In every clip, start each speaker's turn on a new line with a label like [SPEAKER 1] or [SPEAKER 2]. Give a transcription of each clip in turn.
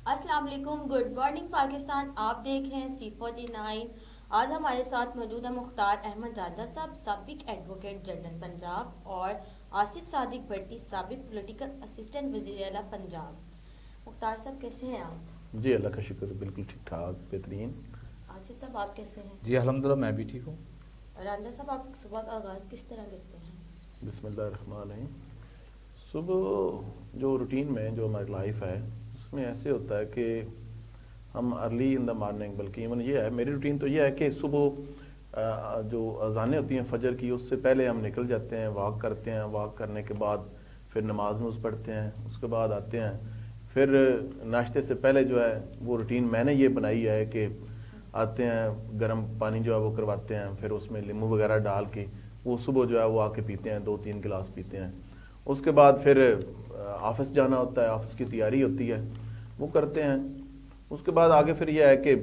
[SPEAKER 1] अस्सलाम वालेकुम, good morning Pakistan. आप देख रहे हैं C49। आज हमारे साथ मौजूद है मुख्तार अहमद राजा साहब, साबिक एडवोकेट जनरल पंजाब, और आसिफ सादिक भट्टी, साबिक पॉलिटिकल असिस्टेंट वज़ीर आला पंजाब। मुख्तार साहब कैसे हैं आप?
[SPEAKER 2] जी अल्लाह का शुक्र, बिल्कुल ठीक ठाक, बेहतरीन।
[SPEAKER 1] आसिफ साहब आप कैसे हैं?
[SPEAKER 3] जी अल्हम्दुलिल्लाह मैं भी ठीक हूँ।
[SPEAKER 1] राजा साहब आप सुबह का आगाज़ किस तरह करते हैं?
[SPEAKER 2] बिस्मिल्लाहिर्रहमानिर्रहीम। सुबह जो रूटीन में जो हमारी लाइफ है उसमें ऐसे होता है कि हम अर्ली इन द मॉर्निंग, बल्कि इवन ये है मेरी रूटीन तो ये है कि सुबह जो अजानें होती हैं फजर की, उससे पहले हम निकल जाते हैं, वॉक करते हैं। वॉक करने के बाद फिर नमाज नूज पढ़ते हैं, उसके बाद आते हैं, फिर नाश्ते से पहले जो है वो रूटीन मैंने ये बनाई है कि आते हैं, गर्म पानी जो है वो करवाते हैं, फिर उसमें नींबू वगैरह डाल के वो सुबह जो है वो आके पीते हैं, 2-3 गिलास पीते हैं। उसके बाद फिर ऑफिस जाना होता है, ऑफिस की तैयारी होती है, वो करते हैं। उसके बाद आगे फिर यह है कि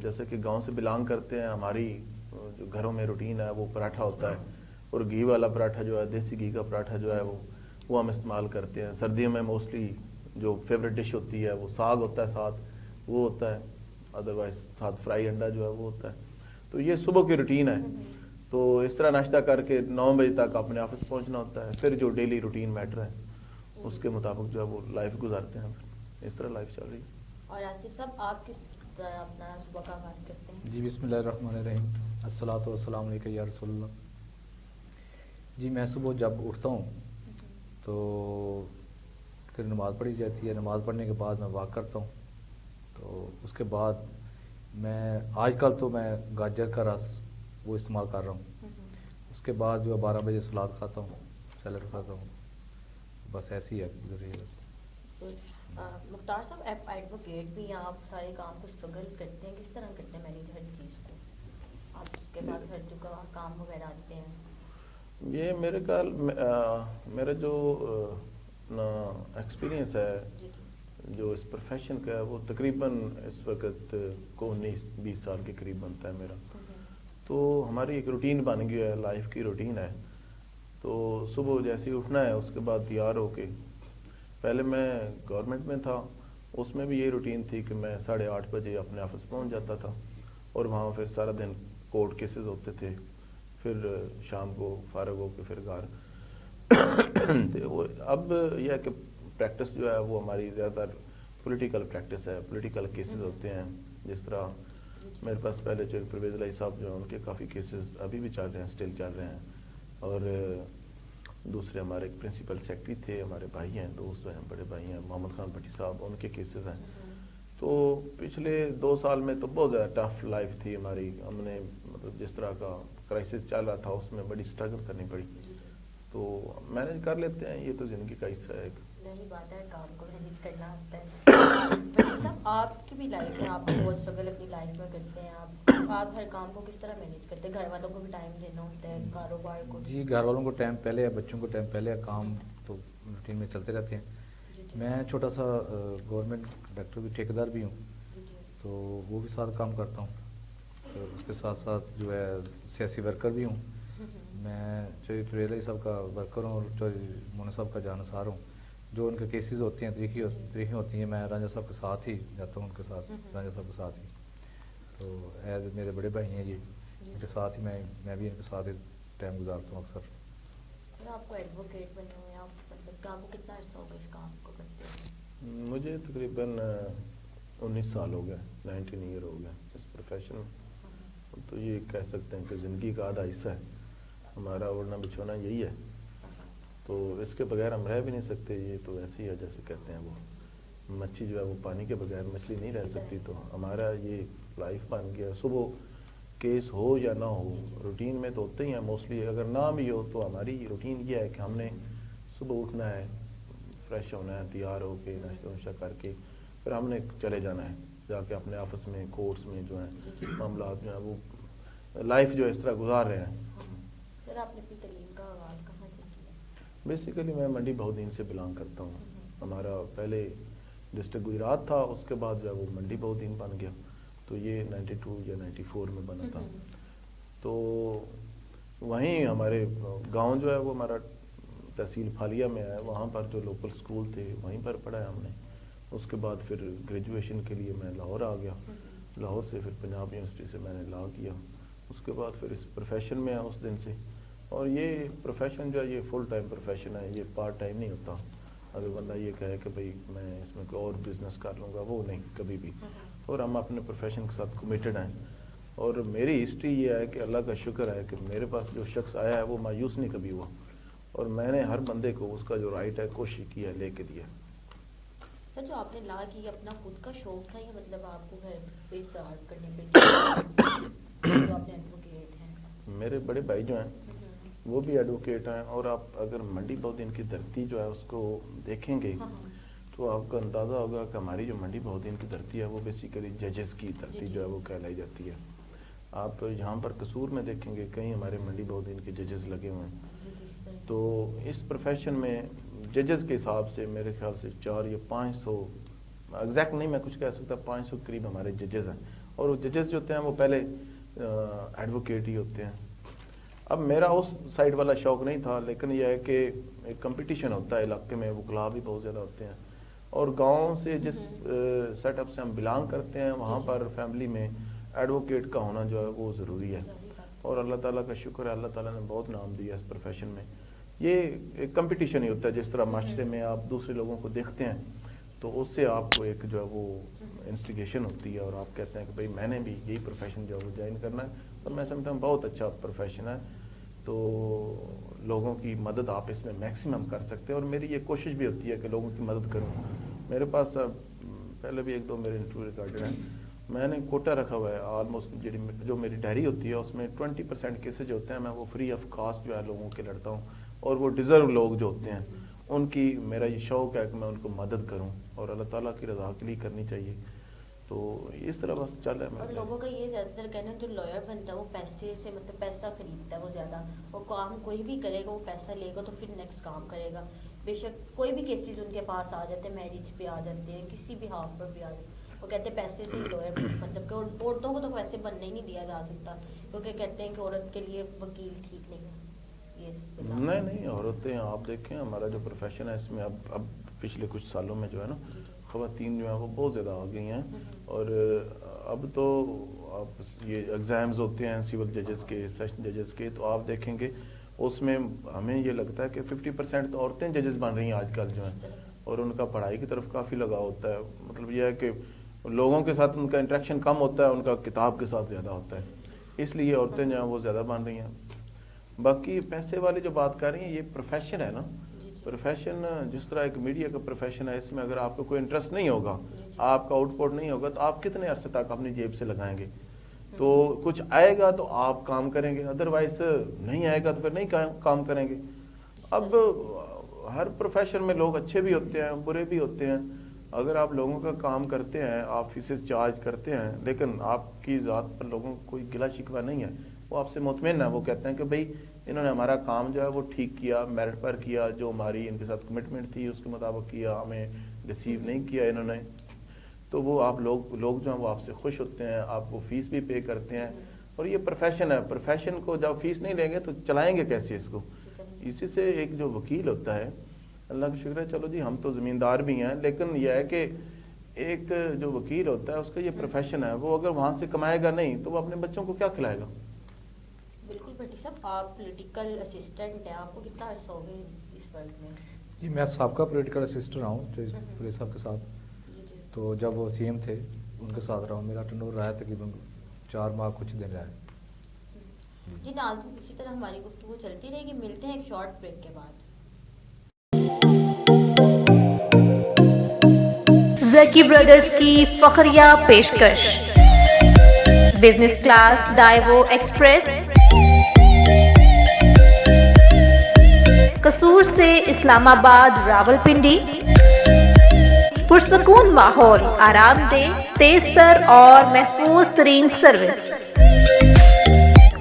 [SPEAKER 2] जैसे कि गांव से बिलोंग करते हैं, हमारी जो घरों में रूटीन है वो पराठा होता है, और घी वाला पराठा जो है, देसी घी का पराठा जो है वो हम इस्तेमाल करते हैं। सर्दियों में मोस्टली जो फेवरेट डिश होती है वो साग होता है, साथ वो होता है, अदरवाइज साथ फ्राई अंडा जो है वो होता है। तो ये सुबह की रूटीन है। तो इस तरह नाश्ता करके 9 बजे तक अपने ऑफिस पहुंचना होता है, फिर जो डेली रूटीन मैटर है उसके मुताबिक जो है वो लाइफ गुजारते हैं। फिर इस तरह लाइफ चल रही है।
[SPEAKER 1] और आसिफ साहब आप किस तरह अपना सुबह का आगाज़ करते हैं?
[SPEAKER 3] जी बिस्मिल्लाहिर्रहमानिर्रहीम, अस्सलातु वस्सलामु अलैका या रसूलल्लाह। जी मैं सुबह जब उठता हूँ तो फिर नमाज़ पढ़ी जाती है। नमाज़ पढ़ने के बाद मैं वॉक करता हूँ। तो उसके बाद मैं आजकल तो मैं गाजर का रस वो इस्तेमाल कर रहा हूँ। उसके बाद जो है 12 बजे सलाद खाता हूँ, सैलड खाता हूँ। बस ऐसे ही है गुजर रही है बस।
[SPEAKER 1] मुख्तार साहब आप एडवोकेट भी हैं, आप सारे काम को स्ट्रगल करते हैं, किस तरह करते हैं मैनेज हर चीज़ को? आपके पास हर जो काम वगैरह आते हैं?
[SPEAKER 2] ये मेरे ख्याल मेरा जो एक्सपीरियंस है
[SPEAKER 1] जी जी।
[SPEAKER 2] जो इस प्रोफेशन का है वो तकरीबन इस वक्त को 19-20 साल के करीब बनता है मेरा। तो हमारी एक रूटीन बन गई है, लाइफ की रूटीन है। तो सुबह जैसे ही उठना है उसके बाद तैयार होके, पहले मैं गवर्नमेंट में था, उसमें भी ये रूटीन थी कि मैं 8:30 बजे अपने ऑफिस पहुंच जाता था, और वहाँ फिर सारा दिन कोर्ट केसेस होते थे, फिर शाम को फारग होकर फिर घर। तो अब यह है कि प्रैक्टिस जो है वो हमारी ज़्यादातर पॉलिटिकल प्रैक्टिस है, पॉलिटिकल केसेस होते हैं। जिस तरह मेरे पास पहले जो परवेज़ इलाही साहब जो हैं उनके काफ़ी केसेस अभी भी चल रहे हैं, स्टिल चल रहे हैं। और दूसरे हमारे प्रिंसिपल सेक्रेटरी थे, हमारे भाई हैं, दोस्त हैं, बड़े भाई हैं, मोहम्मद खान भट्टी साहब, उनके केसेस हैं। तो पिछले 2 साल में तो बहुत ज़्यादा टफ लाइफ थी हमारी। हमने मतलब जिस तरह का क्राइसिस चल रहा था उसमें बड़ी स्ट्रगल करनी पड़ी। तो मैनेज कर लेते हैं, ये तो ज़िंदगी का हिस्सा है।
[SPEAKER 1] यही बात है, काम को मैनेज करना होता है। भट्टी साहब आपकी भी लाइफ में आप बहुत स्ट्रगल अपनी लाइफ में करते हैं, आप हर काम को किस तरह मैनेज करते हैं? घर वालों को भी टाइम देना होता है, कारोबार को?
[SPEAKER 3] जी घर वालों को टाइम पहले है, बच्चों को टाइम पहले है, काम तो रूटीन में चलते रहते हैं।
[SPEAKER 1] जी जी।
[SPEAKER 3] मैं छोटा सा गवर्नमेंट डॉक्टर भी ठेकेदार भी हूँ,
[SPEAKER 1] जी जी।
[SPEAKER 3] तो वो भी साथ काम करता हूँ। तो उसके साथ साथ जो है सियासी वर्कर भी हूँ। मैं चौधरी परवेज़ इलाही साहब का वर्कर हूँ और चौधरी मोना साहब का जानसार हूँ। जो उनके केसेस होती हैं, तरीक़ी होती हैं, मैं राजा साहब के साथ ही जाता हूँ, उनके साथ, राजा साहब के साथ ही। तो एज मेरे बड़े भाई हैं जी, इनके साथ ही मैं भी इनके साथ ही टाइम गुजारता हूँ अक्सर।
[SPEAKER 1] सर आपको एडवोकेट बने हुए आप मतलब कि आपको कितना अर्सा हो गया इस काम को करते हैं?
[SPEAKER 2] मुझे तकरीबन 19 साल हो गए, 19 ईयर हो गए इस प्रोफेशन में। तो ये कह सकते हैं कि ज़िंदगी का आधा हिस्सा है हमारा, ओढ़ना बिछोना यही है। तो इसके बगैर हम रह भी नहीं सकते। ये तो ऐसे ही है जैसे कहते हैं वो मच्छी जो है वो पानी के बगैर मछली नहीं रह सकती। तो हमारा ये लाइफ बन गया। सुबह केस हो या ना हो, रूटीन में तो होते ही हैं मोस्टली। अगर ना भी हो तो हमारी रूटीन ये है कि हमने सुबह उठना है, फ्रेश होना है, तैयार होके नाश्ता वाश्ता करके फिर हमने चले जाना है, जाके अपने ऑफिस में, कोर्ट्स में जो है मामला जो है वो लाइफ जो है इस तरह गुजार रहे हैं।
[SPEAKER 1] सर आपने अपनी तालीम का आगाज़ कहाँ से किया?
[SPEAKER 2] बेसिकली मैं मंडी बहुद्दीन से बिलोंग करता हूँ। हमारा पहले डिस्ट्रिक्ट गुजरात था, उसके बाद जो है वो मंडी बहुद्दीन बन गया। तो ये 92 या 94 में बना था। तो वहीं हमारे गांव जो है वो हमारा तहसील फालिया में है, वहाँ पर जो लोकल स्कूल थे वहीं पर पढ़ा है हमने। اس کے بعد پھر گریجویشن کے لیے میں لاہور آ گیا، لاہور سے پھر پنجاب یونیورسٹی سے میں نے لا کیا، اس کے بعد پھر اس پروفیشن میں آیا اس دن سے. اور یہ پروفیشن جو ہے یہ فل ٹائم پروفیشن ہے، یہ پارٹ ٹائم نہیں ہوتا. اگر بندہ یہ کہے کہ بھئی میں اس میں کوئی اور بزنس کر لوں گا، وہ نہیں کبھی بھی. اور ہم اپنے پروفیشن کے ساتھ کمیٹڈ ہیں. اور میری ہسٹری یہ ہے کہ اللہ کا شکر ہے کہ میرے پاس جو شخص آیا ہے وہ مایوس نہیں کبھی ہوا، اور میں نے ہر بندے کو اس کا جو رائٹ ہے کوشش کی ہے، لے کے دیا.
[SPEAKER 1] سر جو آپ نے لا کی اپنا خود کا شوق تھا یا مطلب آپ کو گھر پہ سرو کرنے پہ جو آپ نے ایڈوکیٹ ہیں؟
[SPEAKER 2] میرے بڑے بھائی جو ہیں وہ بھی ایڈوکیٹ ہیں، اور آپ اگر منڈی بہودین کی دھرتی جو ہے اس کو دیکھیں گے تو آپ کو اندازہ ہوگا کہ ہماری جو منڈی بہودین کی دھرتی ہے وہ بیسیکلی ججز کی دھرتی جو ہے وہ کہلائی جاتی ہے. آپ یہاں پر قصور میں دیکھیں گے کہیں ہمارے منڈی بہودین کے ججز لگے ہوئے ہیں. تو اس پروفیشن میں ججز کے حساب سے میرے خیال سے 400 یا 500 ایگزیکٹ نہیں میں کچھ کہہ سکتا، 500 قریب ہمارے ججز ہیں. اور وہ ججز جو ہوتے ہیں وہ پہلے ایڈوکیٹ ہی ہوتے ہیں. اب میرا اس سائڈ والا شوق نہیں تھا، لیکن یہ ہے کہ ایک کمپٹیشن ہوتا ہے علاقے میں، وکلاء بھی بہت زیادہ ہوتے ہیں، اور گاؤں سے جس سیٹ اپ سے ہم بلانگ کرتے ہیں وہاں پر فیملی میں ایڈوکیٹ کا ہونا جو ہے وہ ضروری ہے. اور اللہ تعالیٰ کا شکر ہے، اللہ تعالیٰ نے بہت نام دیا اس پروفیشن میں. یہ ایک کمپٹیشن ہی ہوتا ہے، جس طرح معاشرے میں آپ دوسرے لوگوں کو دیکھتے ہیں تو اس سے آپ کو ایک جو ہے وہ انسٹیگیشن ہوتی ہے، اور آپ کہتے ہیں کہ بھئی میں نے بھی یہی پروفیشن جو ہے وہ جوائن کرنا ہے. اور میں سمجھتا ہوں بہت اچھا پروفیشن ہے، تو لوگوں کی مدد آپ اس میں میکسیمم کر سکتے ہیں. اور میری یہ کوشش بھی ہوتی ہے کہ لوگوں کی مدد کروں. میرے پاس پہلے بھی 1-2 میرے انٹرویو ریکارڈڈ ہیں. میں نے کوٹا رکھا ہوا ہے آلموسٹ، جو میری ڈائری ہوتی ہے اس میں 20% کیسز جو ہوتے ہیں میں وہ فری آف کاسٹ جو ہے لوگوں کے لڑتا ہوں. اور وہ ڈیزرو لوگ جو ہوتے ہیں ان کی میرا یہ شوق ہے کہ میں ان کو مدد کروں، اور اللہ تعالیٰ کی رضا کے لیے کرنی چاہیے. تو اس طرح بس چل رہا ہے.
[SPEAKER 1] اور لوگوں کا یہ زیادہ تر کہنا ہے جو لائر بنتا ہے وہ پیسے سے مطلب پیسہ خریدتا ہے، وہ زیادہ وہ کام کوئی بھی کرے گا وہ پیسہ لے گا تو پھر نیکسٹ کام کرے گا. بے شک کوئی بھی کیسز ان کے پاس آ جاتے ہیں، میرج پہ آ جاتے ہیں، کسی بھی ہاف پر بھی آ جاتے ہیں، وہ کہتے ہیں پیسے سے ہی لائر مطلب کہ عورتوں کو تو ویسے بننے ہی نہیں دیا جا سکتا، کیونکہ کہتے ہیں کہ عورت کے لیے وکیل ٹھیک نہیں ہے.
[SPEAKER 2] نہیں عورتیں آپ دیکھیں ہمارا جو پروفیشن ہے اس میں اب پچھلے کچھ سالوں میں جو ہے نا خواتین جو ہیں وہ بہت زیادہ آ گئی ہیں. اور اب تو آپ یہ ایگزامز ہوتے ہیں سول ججز کے، سیشن ججز کے، تو آپ دیکھیں گے اس میں ہمیں یہ لگتا ہے کہ 50% تو عورتیں ججز بن رہی ہیں آج کل جو ہیں، اور ان کا پڑھائی کی طرف کافی لگاؤ ہوتا ہے. مطلب یہ ہے کہ لوگوں کے ساتھ ان کا انٹریکشن کم ہوتا ہے، ان کا کتاب کے ساتھ زیادہ ہوتا ہے، اس لیے عورتیں جو ہیں وہ زیادہ بن رہی ہیں. باقی پیسے والی جو بات کر رہی ہیں یہ پروفیشن ہے نا، پروفیشن جس طرح ایک میڈیا کا پروفیشن ہے، اس میں اگر آپ کو کوئی انٹرسٹ نہیں ہوگا، آپ کا آؤٹ پٹ نہیں ہوگا، تو آپ کتنے عرصے تک اپنی جیب سے لگائیں گے؟ تو کچھ آئے گا تو آپ کام کریں گے، ادروائز نہیں آئے گا تو پھر نہیں کام کریں گے. اب ہر پروفیشن میں لوگ اچھے بھی ہوتے ہیں، برے بھی ہوتے ہیں. اگر آپ لوگوں کا کام کرتے ہیں، آپ فیسز چارج کرتے ہیں، لیکن آپ کی ذات پر لوگوں کو کوئی گلہ شکوہ نہیں ہے، وہ آپ سے مطمئن ہے، وہ کہتے ہیں کہ بھئی انہوں نے ہمارا کام جو ہے وہ ٹھیک کیا، میرٹ پر کیا، جو ہماری ان کے ساتھ کمٹمنٹ تھی اس کے مطابق کیا، ہمیں ڈسیو نہیں کیا انہوں نے. تو وہ آپ لوگ جو ہیں وہ آپ سے خوش ہوتے ہیں، آپ کو فیس بھی پے کرتے ہیں. اور یہ پروفیشن ہے، پروفیشن کو جب فیس نہیں لیں گے تو چلائیں گے کیسے اس کو؟ اسی سے ایک جو وکیل ہوتا ہے، اللہ کا شکر ہے چلو جی ہم تو زمیندار بھی ہیں، لیکن یہ ہے کہ ایک جو وکیل ہوتا ہے اس کا یہ پروفیشن ہے، وہ اگر وہاں سے کمائے گا نہیں تو وہ اپنے بچوں کو کیا کھلائے گا؟
[SPEAKER 1] بالکل بھٹی صاحب، آپ پولیٹیکل اسسٹنٹ ہیں، آپ کو کتنا عرصہ ہو گئے اس ورک میں؟
[SPEAKER 3] جی میں سابقہ پولیٹیکل اسسٹنٹ رہا ہوں پولیس صاحب کے ساتھ. تو جب وہ سی ایم تھے ان کے ساتھ رہا ہوں، میرا ٹرن اوور رہا ہے تقریباً 4 ماہ کچھ دن رہا ہے.
[SPEAKER 1] جی ناظرین، اسی طرح ہماری گفتگو چلتی رہے گی، ملتے ہیں ایک شارٹ بریک کے بعد.
[SPEAKER 4] زکی برادرز کی فخریہ پیشکش، بزنس کلاس ڈائیو ایکسپریس، قصور سے اسلام آباد راولپنڈی، پرسکون ماحول، آرام دہ، تیز تر اور محفوظ ترین سروس،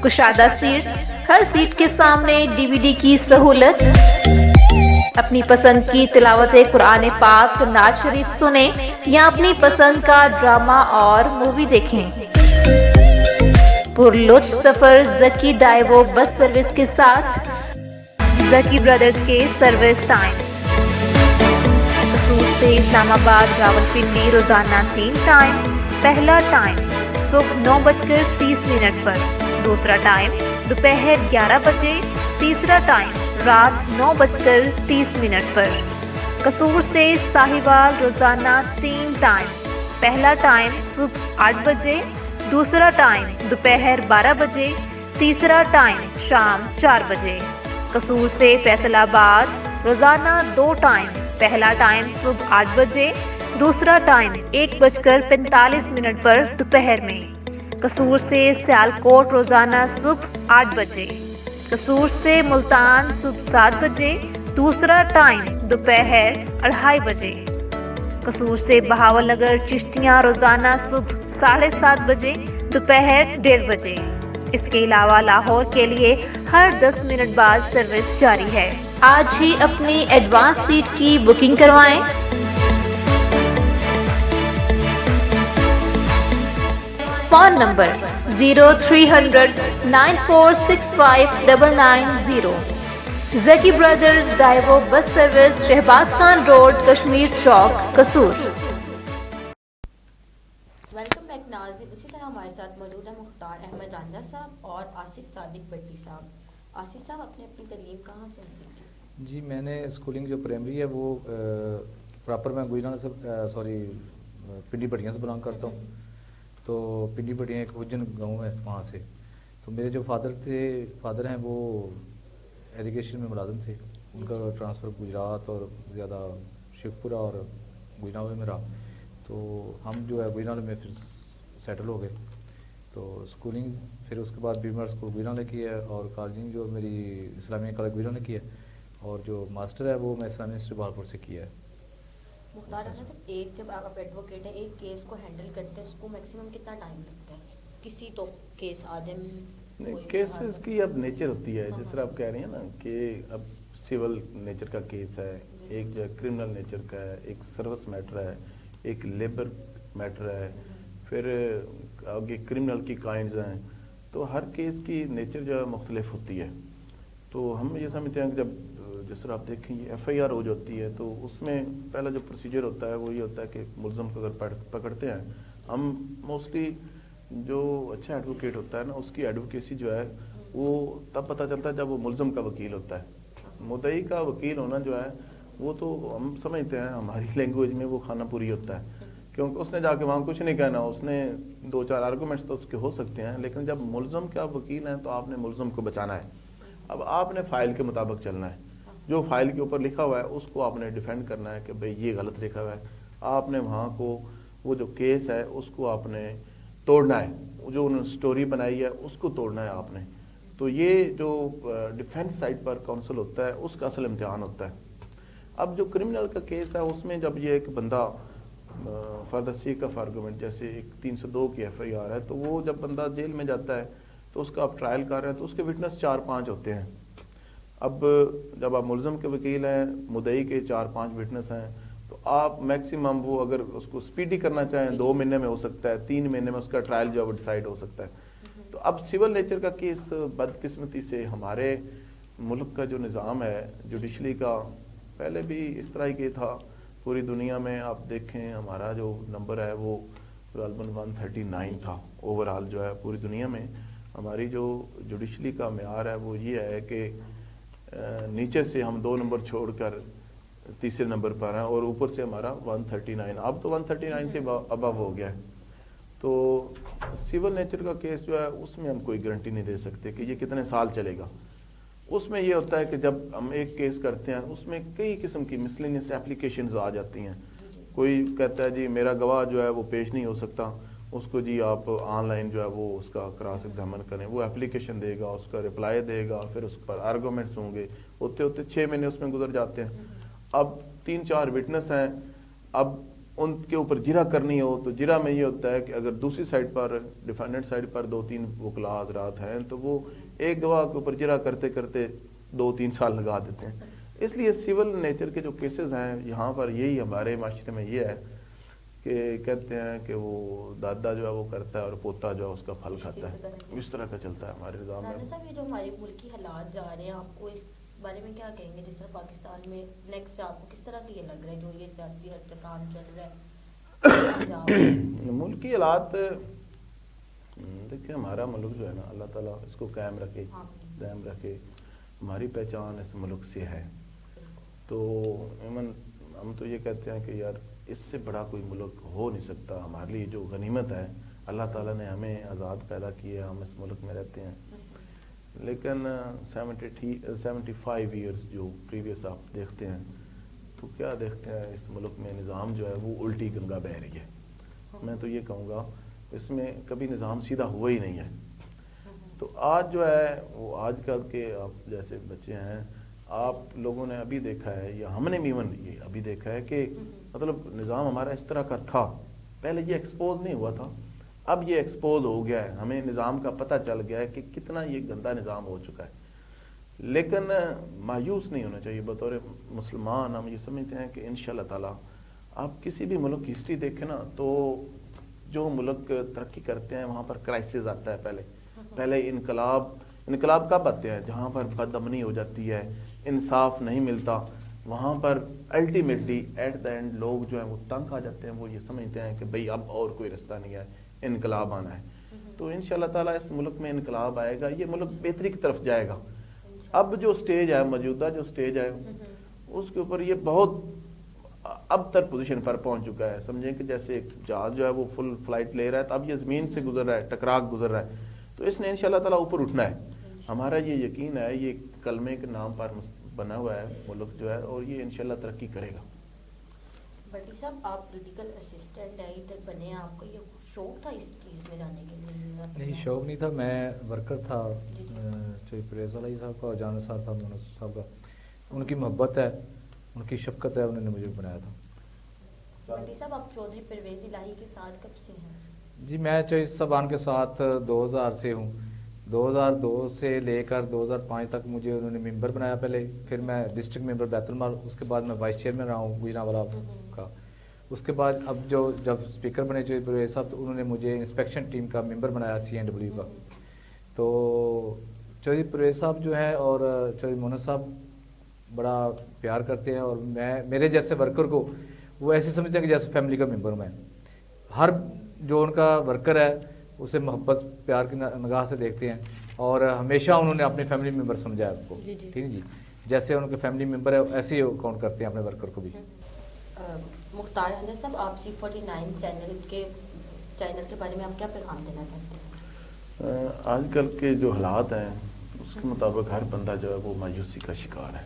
[SPEAKER 4] کشادہ سیٹس، ہر سیٹ کے سامنے DVD کی سہولت. اپنی پسند کی تلاوت قرآن پاک، نعت شریف سنیں یا اپنی پسند کا ڈرامہ اور مووی دیکھیں. پرلطف سفر زکی ڈائیو بس سروس کے ساتھ. زکی برادرز کے سروس ٹائمز: कसूर से इस्लामाबाद रावलपिंडी रोजाना 3 टाइम। पहला टाइम सुबह 9:30 पर, दूसरा टाइम दोपहर 11 बजे, तीसरा टाइम रात 9:30 पर। कसूर से साहिवाल रोजाना 3 टाइम। पहला टाइम सुबह 8 बजे, दूसरा टाइम दोपहर 12 बजे, तीसरा टाइम शाम 4 बजे। कसूर से फैसलाबाद रोजाना 2 टाइम। पहला टाइम सुबह 8 बजे, दूसरा टाइम 1:45 पर दोपहर में। कसूर से सियालकोट रोजाना सुबह 8 बजे। कसूर से मुल्तान सुबह 7 बजे, दूसरा टाइम दोपहर 2:30 बजे। कसूर से बहावलनगर चिश्तियाँ रोजाना सुबह 7:30 बजे, दोपहर 1:30 बजे। इसके अलावा लाहौर के लिए हर 10 मिनट बाद सर्विस जारी है। आज ही अपनी एडवांस सीट की बुकिंग करवाएं। Phone number 0300 9465 Zaki brothers Daewoo bus service, Shahbaz Khan road, Kashmir चौक, कसूर।
[SPEAKER 1] वेलकम बैक नाज़रीन। उसी तरह हमारे साथ मौजूद है मुख्तार अहमद रांझा साहब और आसिफ सादिक भट्टी साहब। आसिफ साहब, आपने अपनी तालीम कहाँ से हासिल की?
[SPEAKER 3] जी, मैंने स्कूलिंग जो प्राइमरी है वो प्रॉपर मैं गुजरात से पिंडी भटियाँ से बिलोंग करता हूँ। तो पिंडी भटियाँ एक हुज्जन गांव है, वहाँ से। तो मेरे जो फादर हैं वो एजुकेशन में मुलाजिम थे। उनका ट्रांसफ़र गुजरात और ज़्यादा शिवपुरा और गुजरात में रहा। तो हम जो है गुजरात में फिर सेटल हो गए। तो स्कूलिंग फिर उसके बाद बीमार स्कूल गुजरात की है और कॉलेजिंग जो मेरी इस्लामिया कॉलेज गुजरात की है और जो मास्टर है वो मैं इस्लामिया यूनिवर्सिटी बहालपुर से किया है।
[SPEAKER 1] मुख्तार अहमद साहब, एक जब आप एडवोकेट हैं, एक केस को हैंडल करते हैं, उसको मैक्सिमम कितना टाइम लगता है? किसी तो केस आ जाए,
[SPEAKER 2] केसेस की अब नेचर होती है, जिस तरह आप कह रही हैं ना कि अब सिविल नेचर का केस है, एक जो है क्रिमिनल नेचर का है, एक सर्विस मैटर है, एक लेबर मैटर है, फिर आगे क्रिमिनल की काइंड्स हैं। तो हर केस की नेचर जो है मुख्तलिफ होती है। तो हम ये समझते हैं कि जब जिस तरह आप देखेंगे FIR हो जाती है तो उसमें पहला जो प्रोसीजर होता है वो ये होता है कि मुलज़म को अगर पकड़ते हैं, हम मोस्टली जो अच्छा एडवोकेट होता है ना उसकी एडवोकेसी जो है वो तब पता चलता है जब वो मुलज़म का वकील होता है। मुद्दई का वकील होना जो है वो तो हम समझते हैं हमारी लैंग्वेज में वो खाना पूरी होता है, क्योंकि उसने जाके वहाँ कुछ नहीं कहना, उसने 2-4 आर्गूमेंट्स तो उसके हो सकते हैं, लेकिन जब मुलज़म के आप वकील हैं तो आपने मुलज़म को बचाना है। अब आपने फ़ाइल के मुताबिक चलना है, जो फाइल के ऊपर लिखा हुआ है उसको आपने डिफेंड करना है कि भाई ये गलत लिखा हुआ है। आपने वहाँ को वो जो केस है उसको आपने तोड़ना है, जो उन्होंने स्टोरी बनाई है उसको तोड़ना है आपने। तो ये जो डिफेंस साइड पर काउंसिल होता है उसका असल इम्तिहान होता है। अब जो क्रिमिनल का केस है उसमें जब ये एक बंदा for the sake of argument, जैसे एक 302 की FIR है, तो वो जब बंदा जेल में जाता है तो उसका आप ट्रायल कर रहे हैं तो उसके विटनेस 4-5 होते हैं। अब जब आप मुलज़म के वकील हैं, मुद्दई के 4-5 विटनेस हैं, तो आप मैक्सिमम वो अगर उसको स्पीडी करना चाहें 2 महीने में हो सकता है, 3 महीने में उसका ट्रायल जो है वो डिसाइड हो सकता है। तो अब सिविल नेचर का केस बदकिस्मती से हमारे मुल्क का जो निज़ाम है जुडिशली का, पहले भी इस तरह ही था। पूरी दुनिया में आप देखें हमारा जो नंबर है वो गालबन 139 था ओवरऑल जो है पूरी दुनिया में। हमारी जो जुडिशली का मेयार है वो ये है कि नीचे से हम 2 नंबर छोड़कर तीसरे नंबर पर हैं और ऊपर से हमारा 139, अब तो 139 से अबव हो गया है। तो सिविल नेचर का केस जो है उसमें हम कोई गारंटी नहीं दे सकते कि ये कितने साल चलेगा। उसमें ये होता है कि जब हम एक केस करते हैं उसमें कई किस्म की मिसलेनियस एप्लीकेशंस आ जाती हैं। कोई कहता है जी मेरा गवाह जो है वो पेश नहीं हो सकता, उसको जी आप ऑनलाइन जो है वो उसका क्रॉस एग्जामिन करें, वो एप्लीकेशन देगा, उसका रिप्लाई देगा, फिर उस पर आर्गूमेंट्स होंगे, होते होते 6 महीने उसमें गुजर जाते हैं। अब 3-4 विटनेस हैं, अब उनके ऊपर जिरा करनी हो तो जिरा में ये होता है कि अगर दूसरी साइड पर डिफेंडेंट साइड पर 2-3 वकला हज़रात हैं तो वो एक गवाह के ऊपर जिरा करते करते 2-3 साल लगा देते हैं। इसलिए सिविल नेचर के जो केसेस हैं यहाँ पर यही हमारे माशरे में ये है कि कहते हैं कि वो दादा जो है वो करता है और पोता जो है उसका फल खाता है। इस तरह का चलता है हमारे निज़ाम में।
[SPEAKER 1] साहब, ये जो हमारे मुल्क की हालात जा रहे हैं, आपको इस بارے میں کیا کہیں گے؟ جس طرح پاکستان میں نیکسٹ آپ کو کس طرح کی یہ لگ رہا ہے جو یہ سیاسی حد تک کام چل رہا ہے؟
[SPEAKER 2] ملکی حالات دیکھیں، ہمارا ملک جو ہے نا، اللہ تعالیٰ اس کو قائم رکھے، دائم رکھے. ہماری پہچان اس ملک سے ہے. تو ایمن ہم تو یہ کہتے ہیں کہ یار اس سے بڑا کوئی ملک ہو نہیں سکتا. ہمارے لیے جو غنیمت ہے، اللہ تعالیٰ نے ہمیں آزاد پیدا کیا، ہم اس ملک میں رہتے ہیں. لیکن 75 ایئرس جو پریویس آپ دیکھتے ہیں تو کیا دیکھتے ہیں، اس ملک میں نظام جو ہے وہ الٹی گنگا بہہ رہی ہے. میں تو یہ کہوں گا اس میں کبھی نظام سیدھا ہوا ہی نہیں ہے. تو آج جو ہے وہ آج کل کے آپ جیسے بچے ہیں، آپ لوگوں نے ابھی دیکھا ہے یا ہم نے ایون یہ ابھی دیکھا ہے کہ مطلب نظام ہمارا اس طرح کا تھا. پہلے یہ ایکسپوز نہیں ہوا تھا، اب یہ ایکسپوز ہو گیا ہے. ہمیں نظام کا پتہ چل گیا ہے کہ کتنا یہ گندا نظام ہو چکا ہے. لیکن مایوس نہیں ہونا چاہیے. بطور مسلمان ہم یہ سمجھتے ہیں کہ انشاءاللہ تعالیٰ آپ کسی بھی ملک کی ہسٹری دیکھیں نا، تو جو ملک ترقی کرتے ہیں وہاں پر کرائسس آتا ہے. پہلے انقلاب کب آتے ہیں؟ جہاں پر بد امنی ہو جاتی ہے، انصاف نہیں ملتا، وہاں پر الٹیمیٹلی ایٹ دا اینڈ لوگ جو ہیں وہ تنگ آ جاتے ہیں. وہ یہ سمجھتے ہیں کہ بھئی اب اور کوئی رستہ نہیں ہے، انقلاب آنا ہے. تو انشاءاللہ تعالیٰ اس ملک میں انقلاب آئے گا، یہ ملک بہتری کی طرف جائے گا. اب جو سٹیج ہے، موجودہ جو سٹیج ہے، اس کے اوپر یہ بہت اب تک پوزیشن پر پہنچ چکا ہے. سمجھیں کہ جیسے ایک جہاز جو ہے وہ فل فلائٹ لے رہا ہے، تو اب یہ زمین سے گزر رہا ہے، ٹکراک گزر رہا ہے. تو اس نے انشاءاللہ تعالیٰ اوپر اٹھنا ہے. ہمارا یہ یقین ہے، یہ کلمے کے نام پر بنا ہوا ہے ملک جو ہے، اور یہ انشاءاللہ ترقی کرے گا.
[SPEAKER 1] بٹی صاحب، آپ پولیٹیکل اسسٹنٹ ہے ادھر بنے، آپ کو یہ شوق تھا اس چیز میں جانے کے لیے؟
[SPEAKER 3] نہیں، شوق نہیں تھا. میں ورکر تھا چودھری پرویز علی صاحب کا اور جان نثار صاحب مولانا صاحب کا. ان کی محبت ہے، ان کی شفقت ہے، انہوں نے مجھے بنایا تھا.
[SPEAKER 1] بٹی صاحب، آپ چودھری پرویز الہی کے ساتھ کب سے ہیں؟
[SPEAKER 3] جی میں چودھری صاحبان کے ساتھ 2000 سے ہوں. 2002 سے لے کر 2005 تک مجھے انہوں نے ممبر بنایا پہلے، پھر میں ڈسٹرکٹ ممبر بیت المال، اس کے بعد میں وائس چیئرمین رہا ہوں گوجرانوالہ کا. اس کے بعد اب جب اسپیکر بنے چودھری پرویز صاحب، تو انہوں نے مجھے انسپیکشن ٹیم کا ممبر بنایا CNW کا. تو چودھری پرویز صاحب جو ہے اور چودھری مولانا صاحب بڑا پیار کرتے ہیں، اور میرے جیسے ورکر کو وہ ایسے سمجھتے ہیں کہ جیسے فیملی کا ممبر میں. ہر جو ان کا ورکر ہے اسے محبت پیار کی نگاہ سے دیکھتے ہیں، اور ہمیشہ انہوں نے اپنے فیملی ممبر سمجھا ہے ان کو. ٹھیک ہے جی، جیسے ان کے فیملی ممبر ہے ایسے ہی کاؤنٹ کرتے ہیں اپنے ورکر کو بھی.
[SPEAKER 1] مختار احمد صاحب، آپ C49 چینل کے بارے میں آپ کیا پیغام دینا چاہتے ہیں؟
[SPEAKER 2] آج کل کے جو حالات ہیں اس کے مطابق ہر بندہ جو ہے وہ مایوسی کا شکار ہے.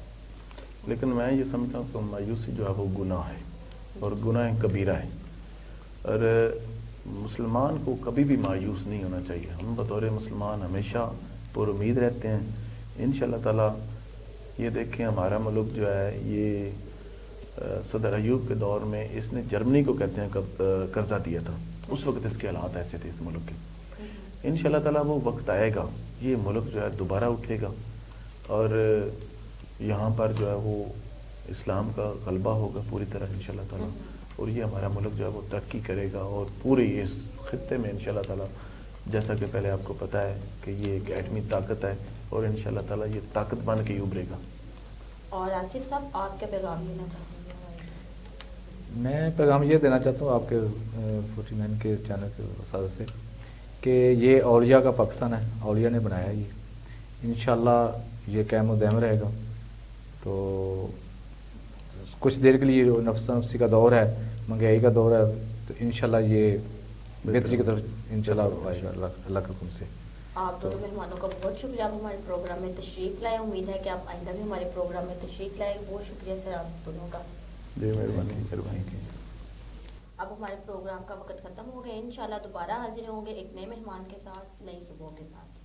[SPEAKER 2] لیکن میں یہ سمجھتا ہوں کہ مایوسی جو ہے وہ گناہ ہے، اور گناہ کبیرہ ہے. اور مسلمان کو کبھی بھی مایوس نہیں ہونا چاہیے. ہم بطور مسلمان ہمیشہ پر امید رہتے ہیں. انشاءاللہ تعالیٰ یہ دیکھیں، ہمارا ملک جو ہے یہ صدر ایوب کے دور میں اس نے جرمنی کو کہتے ہیں قرضہ دیا تھا. اس وقت اس کے حالات ایسے تھے اس ملک کے. انشاءاللہ تعالیٰ وہ وقت آئے گا، یہ ملک جو ہے دوبارہ اٹھے گا، اور یہاں پر جو ہے وہ اسلام کا غلبہ ہوگا پوری طرح انشاءاللہ تعالیٰ. اور یہ ہمارا ملک جو ہے وہ ترقی کرے گا، اور پورے اس خطے میں انشاءاللہ تعالیٰ، جیسا کہ پہلے آپ کو پتہ ہے کہ یہ ایک ایٹمی طاقت ہے، اور انشاءاللہ تعالیٰ یہ طاقت بن کے ابھرے گا.
[SPEAKER 1] اور آصف صاحب، آپ کیا پیغام دینا چاہیں گے؟
[SPEAKER 3] میں پیغام یہ دینا چاہتا ہوں آپ کے 49 کے چینل کے وسائل سے کہ یہ اولیاء کا پاکستان ہے، اولیاء نے بنایا ہے. یہ انشاءاللہ یہ قائم و دائم رہے گا. تو کچھ دیر کے لیے نفسی کا دور ہے، مہنگائی کا دور ہے، تو انشاءاللہ یہ بہتری کی طرف انشاءاللہ آئے گا اللہ کے حکم سے.
[SPEAKER 1] آپ دونوں مہمانوں کا بہت شکریہ، آپ ہمارے پروگرام میں تشریف لائے. امید ہے کہ آپ آئندہ بھی ہمارے پروگرام میں تشریف لائے. بہت شکریہ سر آپ دونوں کا.
[SPEAKER 2] جی مہربانی.
[SPEAKER 1] اب ہمارے پروگرام کا وقت ختم ہو گیا. انشاءاللہ دوبارہ حاضر ہوں گے ایک نئے مہمان کے ساتھ، نئی صبح کے ساتھ.